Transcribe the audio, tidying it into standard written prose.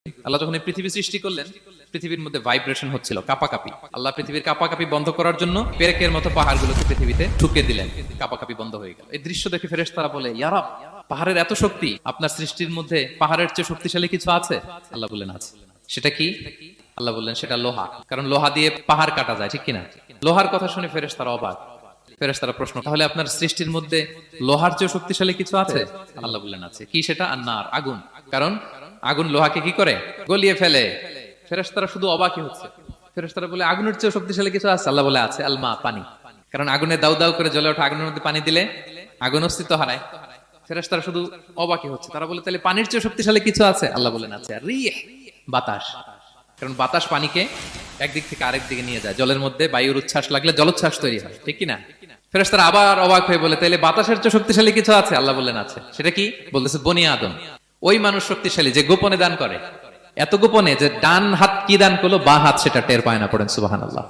আল্লাহ যখন এই পৃথিবী সৃষ্টি করলেন, পৃথিবীর মধ্যে ভাইব্রেশন হচ্ছিল, কাপাকাপি। আল্লাহ পৃথিবীর কাপাকাপি বন্ধ করার জন্য পেরেকের মতো পাহাড়গুলোকে পৃথিবীতে ঠুকে দিলেন, কাপাকাপি বন্ধ হয়ে গেল। এই দৃশ্য দেখে ফেরেশতারা বলে, ইয়া রাব, পাহাড়ের এত শক্তি, আপনার সৃষ্টির মধ্যে পাহাড়ের চেয়ে শক্তিশালী কিছু আছে? আল্লাহ বললেন আছে। সেটা কি? আল্লাহ বললেন সেটা লোহা, কারণ লোহা দিয়ে পাহাড় কাটা যায়, ঠিক কিনা? লোহার কথা শুনে ফেরেশতারা অবাক। ফেরেশতারা প্রশ্ন, তাহলে আপনার সৃষ্টির মধ্যে লোহার চেয়ে শক্তিশালী কিছু আছে? আল্লাহ বললেন আছে। কি সেটা? আন্নার, আগুন। কারণ আগুন লোহাকে কি করে? গলিয়ে ফেলে। ফেরেশতারা শুধু অবাকই হচ্ছে। ফেরেশতারা বলে, আগুনের চেয়ে শক্তিশালী কিছু আছে? আল্লাহ বলে আছে, আলমা, পানি। কারণ আগুনে দাউ দাউ করে জ্বলে ওঠা আগুনের মধ্যে পানি দিলে আগুন অস্তিত্ব হারায়। ফেরেশতারা শুধু অবাকই হচ্ছে। তারা বলে, তাহলে পানির চেয়ে শক্তিশালী কিছু আছে? আল্লাহ বলেন আছে, রিহ, বাতাস। কারণ বাতাস পানিকে একদিক থেকে আরেক দিকে নিয়ে যায়। জলের মধ্যে বায়ুর উচ্ছ্বাস লাগলে জলোচ্ছ্বাস তৈরি হয়, ঠিক কিনা? ফেরেশতারা আবার অবাক হয়ে বলে, তাহলে বাতাসের চেয়ে শক্তিশালী কিছু আছে? আল্লাহ বললেন আছে। সেটা কি? বলতেছে বনি আদম। ওই মানুষ শক্তিশালী যে গোপনে দান করে, এত গোপনে যে ডান হাত কি দান করলো, বা হাত সেটা টের পায় না। পড়েন সুবহানাল্লাহ।